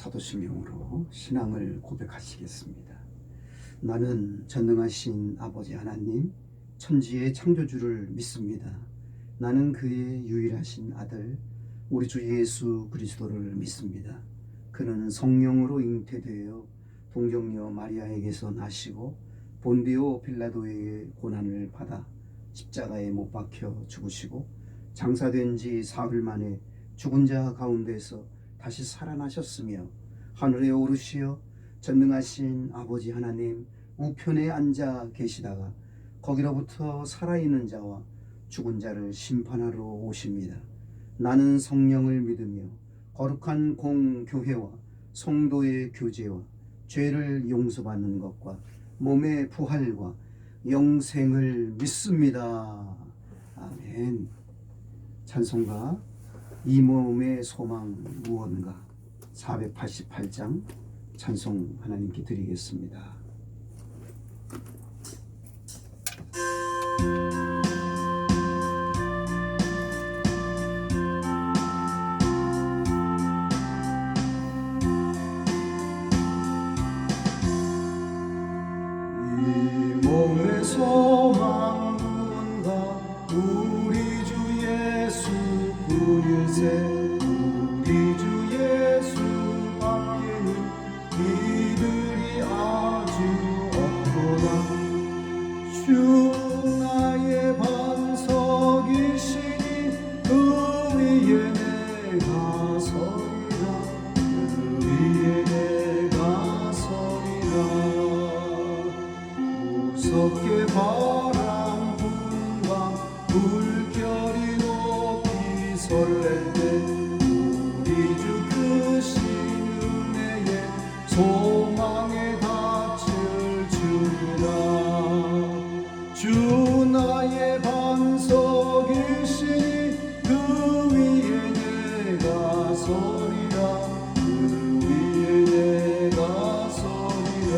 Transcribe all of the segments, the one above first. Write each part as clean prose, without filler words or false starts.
사도신경으로 신앙을 고백하시겠습니다. 나는 전능하신 아버지 하나님, 천지의 창조주를 믿습니다. 나는 그의 유일하신 아들, 우리 주 예수 그리스도를 믿습니다. 그는 성령으로 잉태되어 동정녀 마리아에게서 나시고 본디오 빌라도의 고난을 받아 십자가에 못 박혀 죽으시고 장사된 지 사흘 만에 죽은 자 가운데서 다시 살아나셨으며 하늘에 오르시어 전능하신 아버지 하나님 우편에 앉아 계시다가 거기로부터 살아있는 자와 죽은 자를 심판하러 오십니다. 나는 성령을 믿으며 거룩한 공교회와 성도의 교제와 죄를 용서받는 것과 몸의 부활과 영생을 믿습니다. 아멘. 찬송가 이 몸의 소망 무언가 488장 찬송 하나님께 드리겠습니다. 이 몸의 소망 무언가 우리 주 예수 구일세 우리 주 예수 밖에는 이들이 아주 없구나. 주 나의 반석이시니 그 위에 내가 서리라 그 위에 내가 서리라. 무섭게 바람 분과 물결이 높이 설렐 때 우리 주 크신 은혜에 소망에 닻을 주리라. 주 나의 반석이시니 그 위에 내가 서리라 그 위에 내가 서리라.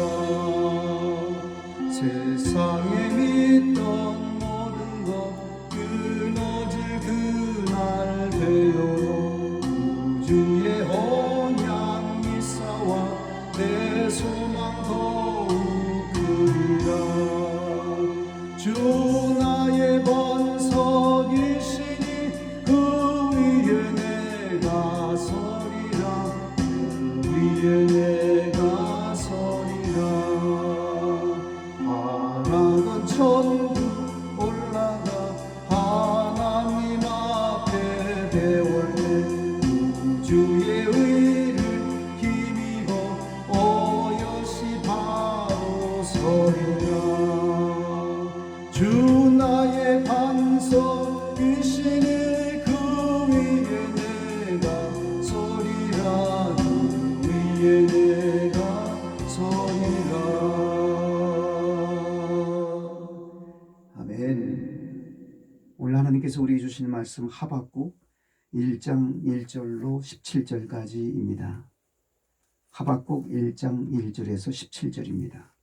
세상에 믿던 모든 것 끊어질 그날 배워도 우주의 언약 미사와 내 소망 더욱 크리라. 주 나의 반석이시니 그 위에 내가 서리라 그 위에 내가 서리라. 바라던 천국 올라가 하나님 앞에 배울 때 우주의 의를 힘입어 어여시 바로 서리라. 주 나의 반석이시니 그 위에 내가 서리라 그 위에 내가 서리라. 아멘. 오늘 하나님께서 우리에게 주신 말씀 하박국 1장 1절로 17절까지입니다. 하박국 1장 1절에서 17절입니다.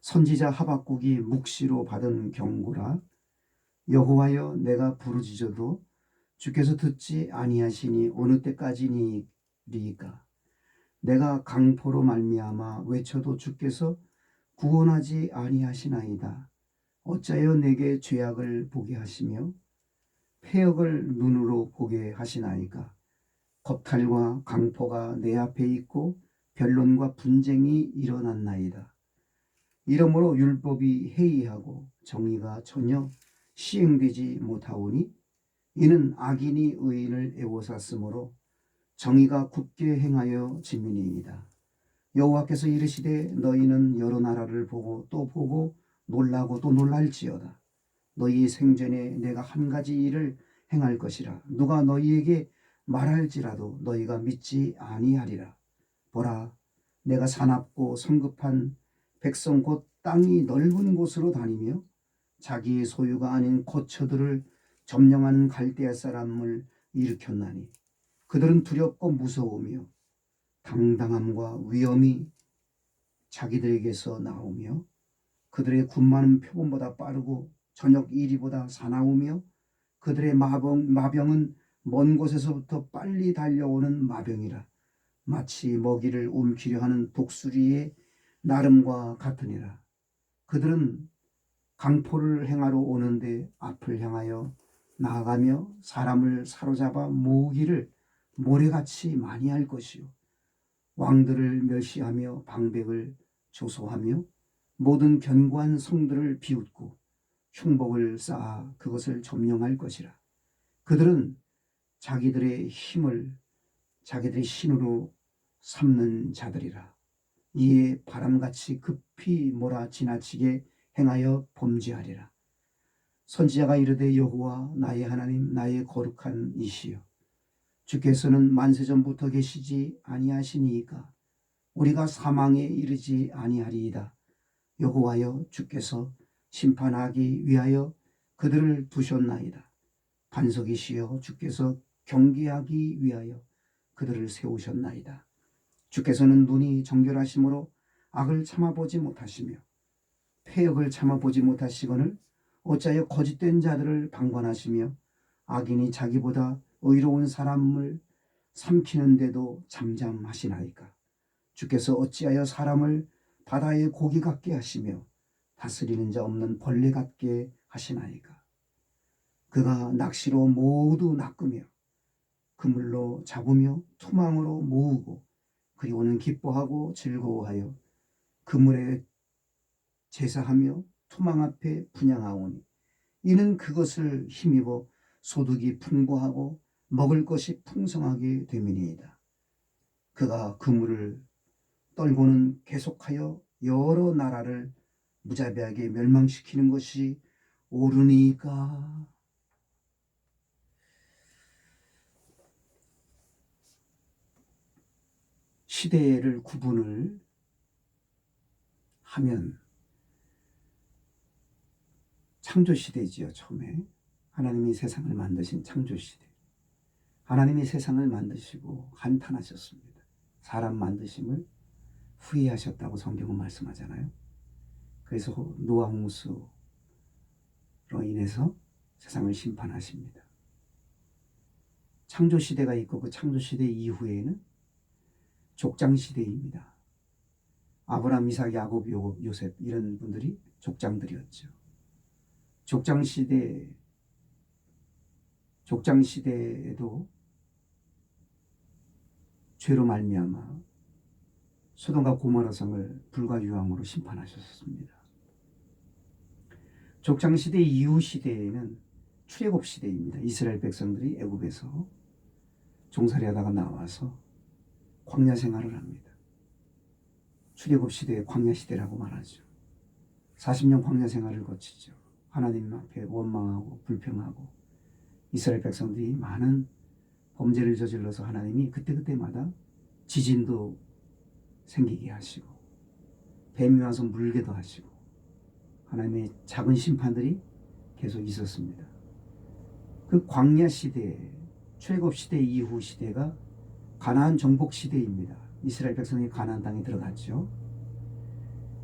선지자 하박국이 묵시로 받은 경고라. 여호와여, 내가 부르짖어도 주께서 듣지 아니하시니 어느 때까지니리까. 내가 강포로 말미암아 외쳐도 주께서 구원하지 아니하시나이다. 어찌하여 내게 죄악을 보게 하시며 패역을 눈으로 보게 하시나이까. 겁탈과 강포가 내 앞에 있고 변론과 분쟁이 일어났나이다. 이러므로 율법이 해이하고 정의가 전혀 시행되지 못하오니 이는 악인이 의인을 애워쌌으므로 정의가 굳게 행하여 짐이니이다. 여호와께서 이르시되 너희는 여러 나라를 보고 또 보고 놀라고 또 놀랄지어다. 너희 생전에 내가 한 가지 일을 행할 것이라. 누가 너희에게 말할지라도 너희가 믿지 아니하리라. 보라, 내가 사납고 성급한 백성 곧 땅이 넓은 곳으로 다니며 자기의 소유가 아닌 거처들을 점령하는 갈대아 사람을 일으켰나니 그들은 두렵고 무서우며 당당함과 위엄이 자기들에게서 나오며 그들의 군마는 표범보다 빠르고 저녁 이리보다 사나우며 그들의 마병은 먼 곳에서부터 빨리 달려오는 마병이라. 마치 먹이를 움키려 하는 독수리의 나름과 같으니라. 그들은 강포를 행하러 오는데 앞을 향하여 나아가며 사람을 사로잡아 모으기를 모래같이 많이 할 것이요 왕들을 멸시하며 방백을 조소하며 모든 견고한 성들을 비웃고 흉복을 쌓아 그것을 점령할 것이라. 그들은 자기들의 힘을 자기들의 신으로 삼는 자들이라. 이에 바람같이 급히 몰아 지나치게 행하여 범죄하리라. 선지자가 이르되 여호와 나의 하나님 나의 거룩한 이시여 주께서는 만세전부터 계시지 아니하시니이까 우리가 사망에 이르지 아니하리이다. 여호와여 주께서 심판하기 위하여 그들을 두셨나이다. 반석이시여 주께서 경계하기 위하여 그들을 세우셨나이다. 주께서는 눈이 정결하심으로 악을 참아보지 못하시며 패역을 참아보지 못하시거늘 어찌하여 거짓된 자들을 방관하시며 악인이 자기보다 의로운 사람을 삼키는데도 잠잠하시나이까. 주께서 어찌하여 사람을 바다의 고기 같게 하시며 다스리는 자 없는 벌레 같게 하시나이까. 그가 낚시로 모두 낚으며 그물로 잡으며 투망으로 모으고 그리고는 기뻐하고 즐거워하여 그물에 제사하며 투망 앞에 분향하오니 이는 그것을 힘입어 소득이 풍부하고 먹을 것이 풍성하게 됨이니이다. 그가 그물을 떨고는 계속하여 여러 나라를 무자비하게 멸망시키는 것이 옳으니까. 시대를 구분을 하면 창조시대지요. 처음에 하나님이 세상을 만드신 창조시대. 하나님이 세상을 만드시고 한탄하셨습니다. 사람 만드심을 후회하셨다고 성경은 말씀하잖아요. 그래서 노아 홍수로 인해서 세상을 심판하십니다. 창조시대가 있고 그 창조시대 이후에는 족장시대입니다. 아브라함, 이삭, 야곱, 요셉 이런 분들이 족장들이었죠. 족장시대에도 죄로 말미암아 소돔과 고모라 성을 불과 유황으로 심판하셨습니다. 족장시대 이후 시대에는 출애굽 시대입니다. 이스라엘 백성들이 애굽에서 종살이하다가 나와서 광야 생활을 합니다. 출애굽 시대의 광야 시대라고 말하죠. 40년 광야 생활을 거치죠. 하나님 앞에 원망하고 불평하고 이스라엘 백성들이 많은 범죄를 저질러서 하나님이 그때그때마다 지진도 생기게 하시고 뱀이 와서 물게도 하시고 하나님의 작은 심판들이 계속 있었습니다. 그 광야 시대, 출애굽 시대 이후 시대가 가나안 정복 시대입니다. 이스라엘 백성이 가나안 땅에 들어갔죠.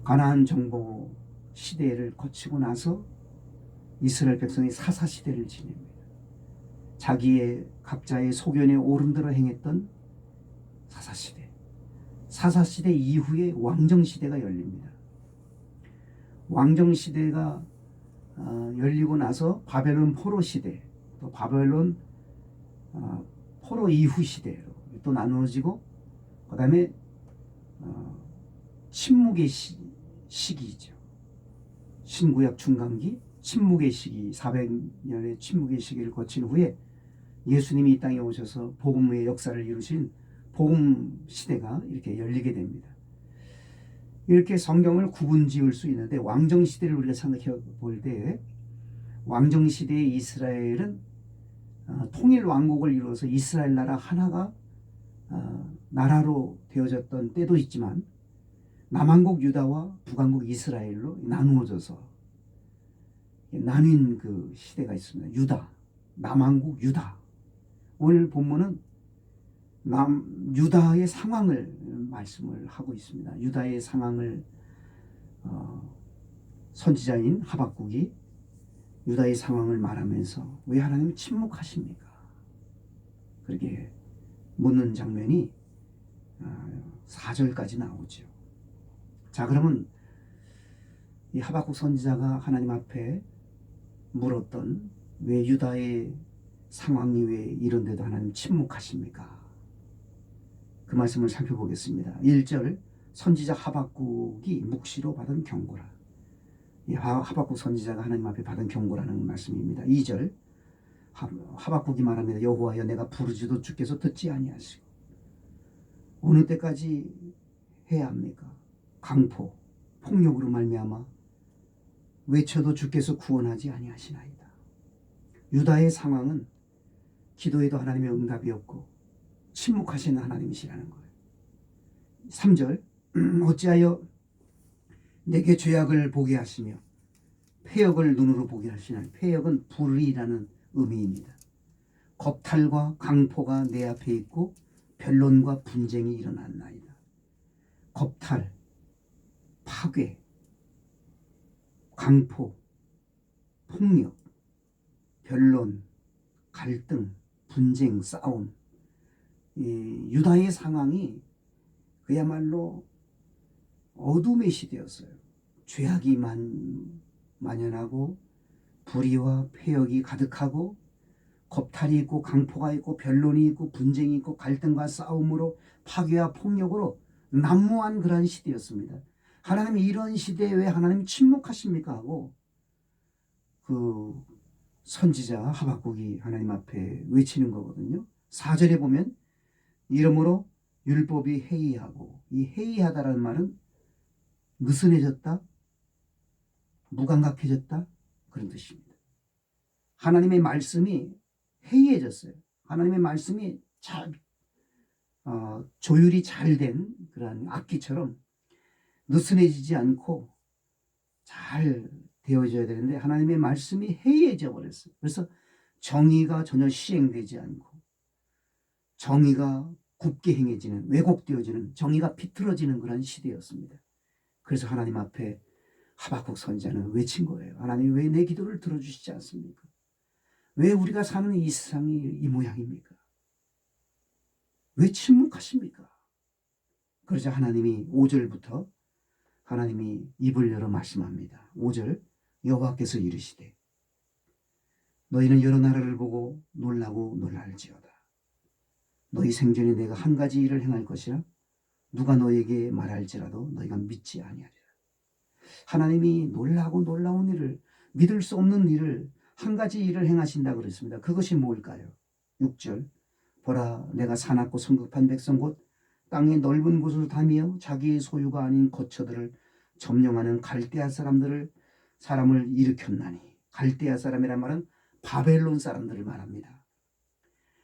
가나안 정복 시대를 거치고 나서 이스라엘 백성이 사사 시대를 지냅니다. 자기의 각자의 소견에 오른대로 행했던 사사 시대. 사사 시대 이후에 왕정 시대가 열립니다. 왕정 시대가 열리고 나서 바벨론 포로 시대, 또 바벨론 포로 이후 시대로 또 나누어지고 그 다음에 침묵의 시기죠. 신구약 중간기 침묵의 시기 400년의 침묵의 시기를 거친 후에 예수님이 이 땅에 오셔서 복음의 역사를 이루신 복음 시대가 이렇게 열리게 됩니다. 이렇게 성경을 구분 지을 수 있는데 왕정 시대를 우리가 생각해 볼 때 왕정 시대의 이스라엘은 통일 왕국을 이루어서 이스라엘 나라 하나가 나라로 되어졌던 때도 있지만 남한국 유다와 북한국 이스라엘로 나누어져서 나뉜 그 시대가 있습니다. 유다, 남한국 유다. 오늘 본문은 유다의 상황을 말씀을 하고 있습니다. 유다의 상황을 선지자인 하박국이 유다의 상황을 말하면서 왜 하나님이 침묵하십니까? 그렇게 묻는 장면이 4절까지 나오죠. 자, 그러면 이 하박국 선지자가 하나님 앞에 물었던 왜 유다의 상황이 왜 이런데도 하나님 침묵하십니까? 그 말씀을 살펴보겠습니다. 1절 선지자 하박국이 묵시로 받은 경고라. 이 하박국 선지자가 하나님 앞에 받은 경고라는 말씀입니다. 2절 하박국이 말합니다. 여호와여 내가 부르지도 주께서 듣지 아니하시고 어느 때까지 해야 합니까? 강포 폭력으로 말미암아 외쳐도 주께서 구원하지 아니하시나이다. 유다의 상황은 기도에도 하나님의 응답이 없고 침묵하시는 하나님이시라는 거예요. 3절 어찌하여 내게 죄악을 보게 하시며 패역을 눈으로 보게 하시나니 패역은 불의라는 의미입니다. 겁탈과 강포가 내 앞에 있고 변론과 분쟁이 일어났나이다. 겁탈, 파괴, 강포, 폭력, 변론, 갈등, 분쟁, 싸움. 이 유다의 상황이 그야말로 어둠의 시대였어요. 죄악이 만연하고 불의와 패역이 가득하고 겁탈이 있고 강포가 있고 변론이 있고 분쟁이 있고 갈등과 싸움으로 파괴와 폭력으로 난무한 그러한 시대였습니다. 하나님이 이런 시대에 왜 하나님 침묵하십니까 하고 그 선지자 하박국이 하나님 앞에 외치는 거거든요. 4절에 보면 이러므로 율법이 해이하고, 이 해이하다라는 말은 느슨해졌다, 무감각해졌다 그런 뜻입니다. 하나님의 말씀이 해이해졌어요. 하나님의 말씀이 조율이 잘 된 그런 악기처럼 느슨해지지 않고 잘 되어져야 되는데 하나님의 말씀이 해이해져 버렸어요. 그래서 정의가 전혀 시행되지 않고 정의가 굽게 행해지는, 왜곡되어지는, 정의가 비틀어지는 그런 시대였습니다. 그래서 하나님 앞에 하박국 선지자는 외친 거예요. 하나님 왜 내 기도를 들어주시지 않습니까? 왜 우리가 사는 이 세상이 이 모양입니까? 왜 침묵하십니까? 그러자 하나님이 5절부터 하나님이 입을 열어 말씀합니다. 5절 여호와께서 이르시되 너희는 여러 나라를 보고 놀라고 놀랄지어다. 너희 생전에 내가 한 가지 일을 행할 것이라 누가 너에게 말할지라도 너희가 믿지 아니하리라. 하나님이 놀라고 놀라운 일을, 믿을 수 없는 일을, 한 가지 일을 행하신다 그랬습니다. 그것이 뭘까요? 6절 보라 내가 사납고 성급한 백성 곧 땅의 넓은 곳을 다니며 자기의 소유가 아닌 거처들을 점령하는 갈대아 사람을 일으켰나니, 갈대아 사람이란 말은 바벨론 사람들을 말합니다.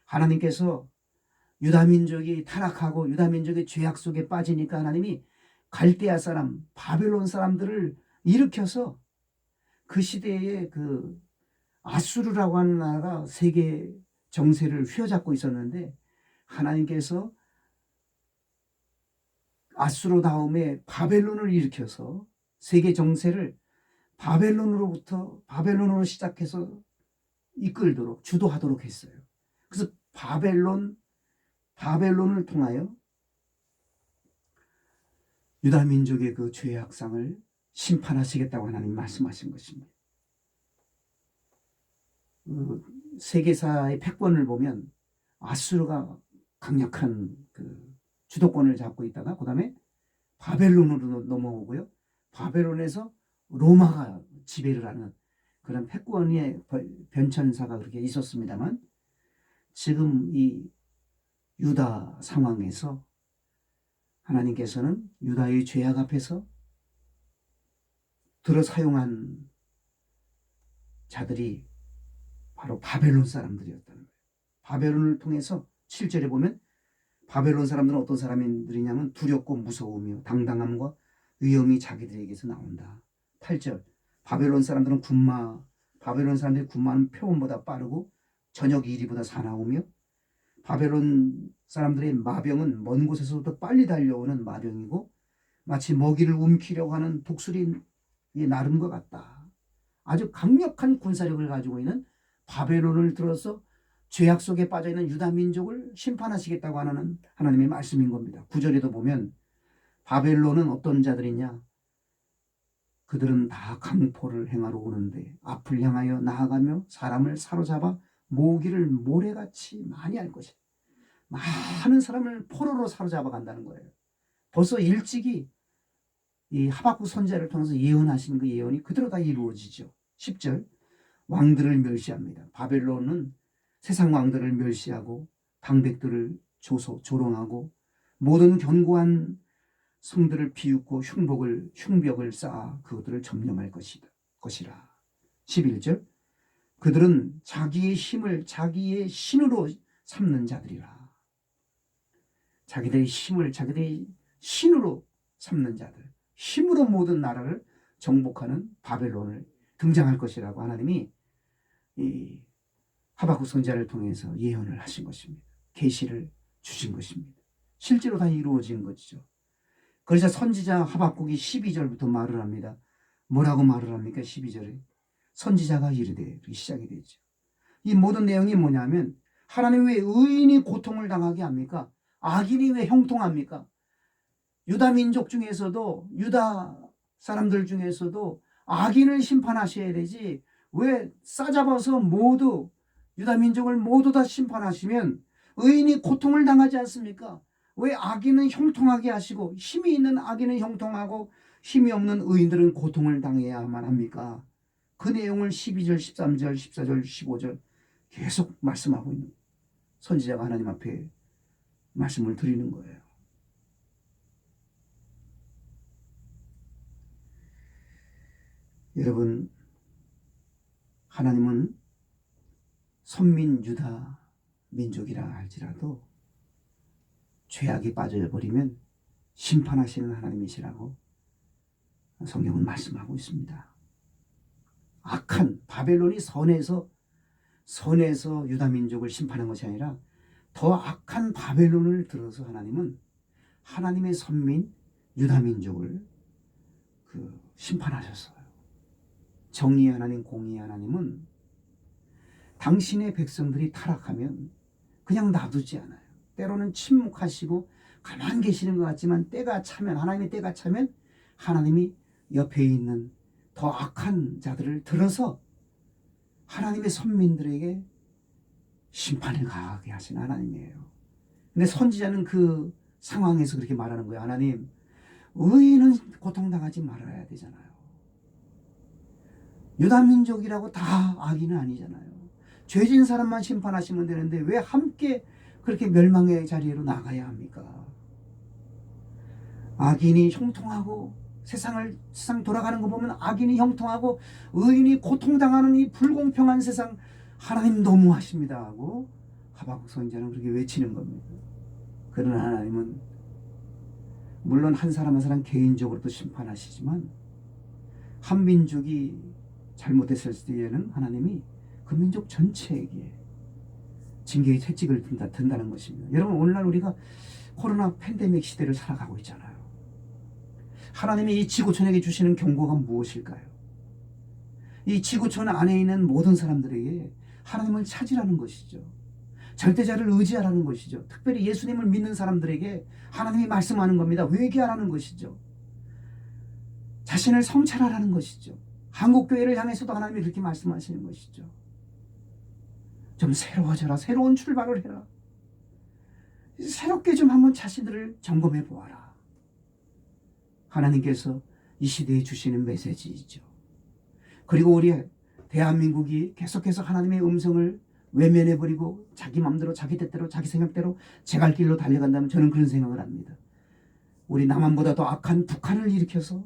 하나님께서 유다 민족이 타락하고 유다 민족의 죄악 속에 빠지니까 하나님이 갈대아 사람, 바벨론 사람들을 일으켜서 그 시대에 그 아수르라고 하는 나라가 세계 정세를 휘어잡고 있었는데 하나님께서 아수르 다음에 바벨론을 일으켜서 세계 정세를 바벨론으로 시작해서 이끌도록 주도하도록 했어요. 그래서 바벨론을 통하여 유다 민족의 그 죄악상을 심판하시겠다고 하나님 말씀하신 것입니다. 세계사의 패권을 보면 아수르가 강력한 그 주도권을 잡고 있다가 그 다음에 바벨론으로 넘어오고요. 바벨론에서 로마가 지배를 하는 그런 패권의 변천사가 그렇게 있었습니다만 지금 이 유다 상황에서 하나님께서는 유다의 죄악 앞에서 들어 사용한 자들이 바로 바벨론 사람들이었다는 거예요. 바벨론을 통해서 7절에 보면 바벨론 사람들은 어떤 사람들이냐면 두렵고 무서우며 당당함과 위엄이 자기들에게서 나온다. 8절 바벨론 사람들이 군마는 표범보다 빠르고 저녁 이리보다 사나우며 바벨론 사람들의 마병은 먼 곳에서부터 빨리 달려오는 마병이고 마치 먹이를 움키려고 하는 독수리의 나름과 같다. 아주 강력한 군사력을 가지고 있는 바벨론을 들어서 죄악 속에 빠져있는 유다 민족을 심판하시겠다고 하는 하나님의 말씀인 겁니다. 9절에도 보면 바벨론은 어떤 자들이냐? 그들은 다 강포를 행하러 오는데 앞을 향하여 나아가며 사람을 사로잡아 모으기를 모래같이 많이 할 것이다. 많은 사람을 포로로 사로잡아 간다는 거예요. 벌써 일찍이 이 하박국 선지자를 통해서 예언하신 그 예언이 그대로 다 이루어지죠. 10절 왕들을 멸시합니다. 바벨론은 세상 왕들을 멸시하고 방백들을 조롱하고 모든 견고한 성들을 비웃고 흉벽을 쌓아 그것들을 점령할 것이라. 11절 그들은 자기의 힘을 자기의 신으로 삼는 자들이라. 자기들의 힘을 자기들의 신으로 삼는 자들, 힘으로 모든 나라를 정복하는 바벨론을 등장할 것이라고 하나님이 이 하박국 선지자를 통해서 예언을 하신 것입니다. 계시를 주신 것입니다. 실제로 다 이루어진 것이죠. 그래서 선지자 하박국이 12절부터 말을 합니다. 뭐라고 말을 합니까? 12절에 선지자가 이르되 이렇게 시작이 되죠. 이 모든 내용이 뭐냐면 하나님 왜 의인이 고통을 당하게 합니까? 악인이 왜 형통합니까? 유다 민족 중에서도 유다 사람들 중에서도 악인을 심판하셔야 되지 왜 싸잡아서 모두 유다 민족을 모두 다 심판하시면 의인이 고통을 당하지 않습니까? 왜 악인은 형통하게 하시고 힘이 있는 악인은 형통하고 힘이 없는 의인들은 고통을 당해야만 합니까? 그 내용을 12절, 13절, 14절, 15절 계속 말씀하고 있는 선지자가 하나님 앞에 말씀을 드리는 거예요. 여러분, 하나님은 선민 유다 민족이라 할지라도 죄악이 빠져버리면 심판하시는 하나님이시라고 성경은 말씀하고 있습니다. 악한 바벨론이 선에서 유다 민족을 심판한 것이 아니라 더 악한 바벨론을 들어서 하나님은 하나님의 선민 유다 민족을 심판하셨어요. 정의의 하나님, 공의의 하나님은 당신의 백성들이 타락하면 그냥 놔두지 않아요. 때로는 침묵하시고 가만히 계시는 것 같지만 때가 차면 하나님의 때가 차면 하나님이 옆에 있는 더 악한 자들을 들어서 하나님의 선민들에게 심판을 가하게 하신 하나님이에요. 근데 선지자는 그 상황에서 그렇게 말하는 거예요. 하나님, 의인은 고통당하지 말아야 되잖아요. 유다 민족이라고 다 악인은 아니잖아요. 죄진 사람만 심판하시면 되는데 왜 함께 그렇게 멸망의 자리로 나가야 합니까? 악인이 형통하고 세상 돌아가는 거 보면 악인이 형통하고 의인이 고통당하는 이 불공평한 세상 하나님 너무하십니다 하고 하박국 선지자는 그렇게 외치는 겁니다. 그러나 하나님은 물론 한 사람 한 사람 개인적으로도 심판하시지만 한 민족이 잘못했을 때에는 하나님이 그 민족 전체에게 징계의 채찍을 든다는 것입니다. 여러분, 오늘날 우리가 코로나 팬데믹 시대를 살아가고 있잖아요. 하나님이 이 지구촌에게 주시는 경고가 무엇일까요? 이 지구촌 안에 있는 모든 사람들에게 하나님을 찾으라는 것이죠. 절대자를 의지하라는 것이죠. 특별히 예수님을 믿는 사람들에게 하나님이 말씀하는 겁니다. 회개하라는 것이죠. 자신을 성찰하라는 것이죠. 한국교회를 향해서도 하나님이 그렇게 말씀하시는 것이죠. 좀 새로워져라. 새로운 출발을 해라. 새롭게 좀 한번 자신들을 점검해 보아라. 하나님께서 이 시대에 주시는 메시지이죠. 그리고 우리 대한민국이 계속해서 하나님의 음성을 외면해버리고 자기 마음대로 자기 뜻대로 자기 생각대로 제갈 길로 달려간다면 저는 그런 생각을 합니다. 우리 남한보다 더 악한 북한을 일으켜서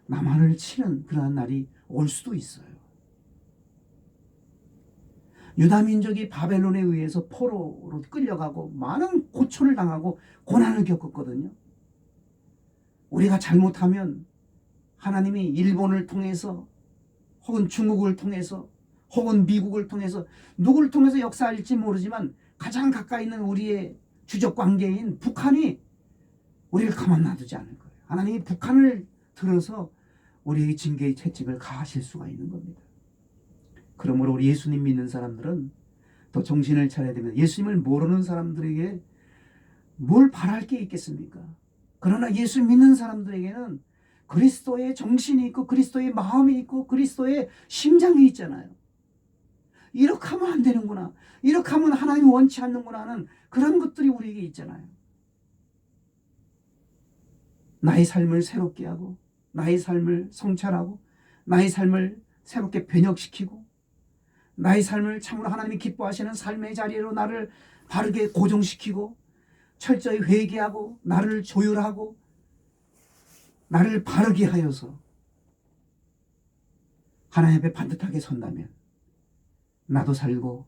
남한을 치는 그러한 날이 올 수도 있어요. 유다 민족이 바벨론에 의해서 포로로 끌려가고 많은 고초를 당하고 고난을 겪었거든요. 우리가 잘못하면 하나님이 일본을 통해서 혹은 중국을 통해서 혹은 미국을 통해서 누구를 통해서 역사할지 모르지만 가장 가까이 있는 우리의 주적 관계인 북한이 우리를 가만 놔두지 않을 거예요. 하나님이 북한을 들어서 우리에게 징계의 채찍을 가하실 수가 있는 겁니다. 그러므로 우리 예수님 믿는 사람들은 더 정신을 차려야 됩니다. 예수님을 모르는 사람들에게 뭘 바랄 게 있겠습니까? 그러나 예수 믿는 사람들에게는 그리스도의 정신이 있고 그리스도의 마음이 있고 그리스도의 심장이 있잖아요. 이렇게 하면 안 되는구나, 이렇게 하면 하나님이 원치 않는구나 하는 그런 것들이 우리에게 있잖아요. 나의 삶을 새롭게 하고 나의 삶을 성찰하고 나의 삶을 새롭게 변혁시키고 나의 삶을 참으로 하나님이 기뻐하시는 삶의 자리로 나를 바르게 고정시키고 철저히 회개하고 나를 조율하고 나를 바르게 하여서 하나님 앞에 반듯하게 선다면 나도 살고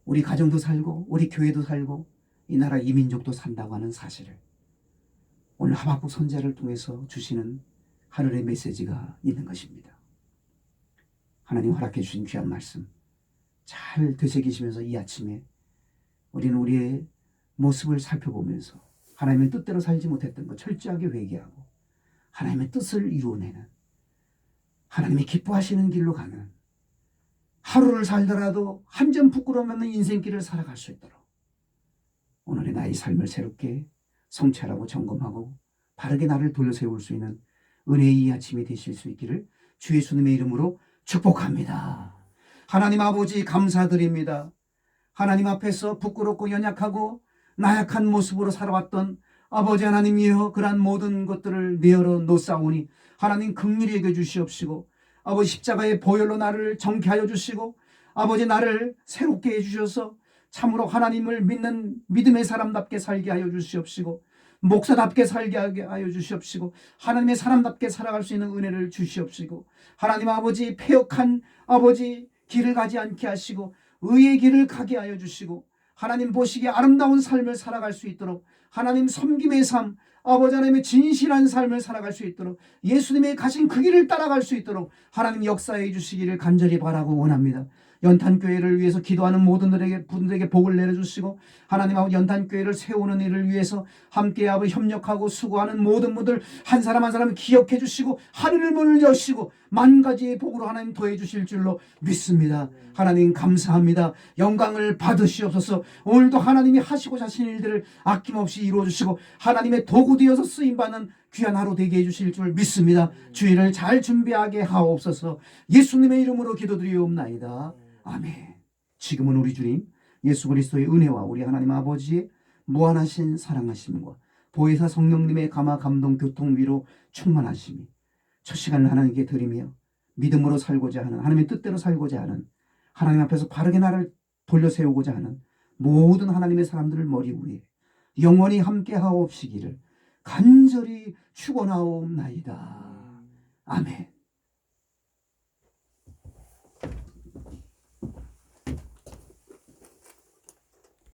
우리 가정도 살고 우리 교회도 살고 이 나라 이 민족도 산다고 하는 사실을 오늘 하박국 선지자를 통해서 주시는 하늘의 메시지가 있는 것입니다. 하나님 허락해 주신 귀한 말씀 잘 되새기시면서 이 아침에 우리는 우리의 모습을 살펴보면서 하나님의 뜻대로 살지 못했던 것 철저하게 회개하고 하나님의 뜻을 이루어내는 하나님이 기뻐하시는 길로 가는 하루를 살더라도 한 점 부끄러움 없는 인생길을 살아갈 수 있도록 오늘의 나의 삶을 새롭게 성찰하고 점검하고 바르게 나를 돌려세울 수 있는 은혜의 이 아침이 되실 수 있기를 주 예수님의 이름으로 축복합니다. 하나님 아버지 감사드립니다. 하나님 앞에서 부끄럽고 연약하고 나약한 모습으로 살아왔던 아버지 하나님이여 그러한 모든 것들을 내어놓 놓사오니 하나님 긍휼히 여겨 주시옵시고 아버지 십자가의 보혈로 나를 정케 하여 주시고 아버지 나를 새롭게 해주셔서 참으로 하나님을 믿는 믿음의 사람답게 살게 하여 주시옵시고 목사답게 살게 하여 주시옵시고 하나님의 사람답게 살아갈 수 있는 은혜를 주시옵시고 하나님 아버지 패역한 아버지 길을 가지 않게 하시고 의의 길을 가게 하여 주시고 하나님 보시기에 아름다운 삶을 살아갈 수 있도록 하나님 섬김의 삶 아버지 하나님의 진실한 삶을 살아갈 수 있도록 예수님의 가신 그 길을 따라갈 수 있도록 하나님 역사해 주시기를 간절히 바라고 원합니다. 연탄교회를 위해서 기도하는 모든 분들에게 복을 내려주시고 하나님 아버지 연탄교회를 세우는 일을 위해서 함께 아버지 협력하고 수고하는 모든 분들 한 사람 한 사람 기억해 주시고 하늘을 문을 여시고 만 가지의 복으로 하나님 더해 주실 줄로 믿습니다. 하나님 감사합니다. 영광을 받으시옵소서. 오늘도 하나님이 하시고자 하신 일들을 아낌없이 이루어 주시고 하나님의 도구 되어서 쓰임받는 귀한 하루 되게 해주실 줄 믿습니다. 주일을 잘 준비하게 하옵소서. 예수님의 이름으로 기도드리옵나이다. 아멘. 지금은 우리 주님 예수 그리스도의 은혜와 우리 하나님 아버지의 무한하신 사랑하심과 보혜사 성령님의 감화 감동 교통 위로 충만하심이 첫 시간을 하나님께 드리며 믿음으로 살고자 하는 하나님의 뜻대로 살고자 하는 하나님 앞에서 바르게 나를 돌려 세우고자 하는 모든 하나님의 사람들을 머리 위에 영원히 함께 하옵시기를 간절히 축원하옵나이다. 아멘.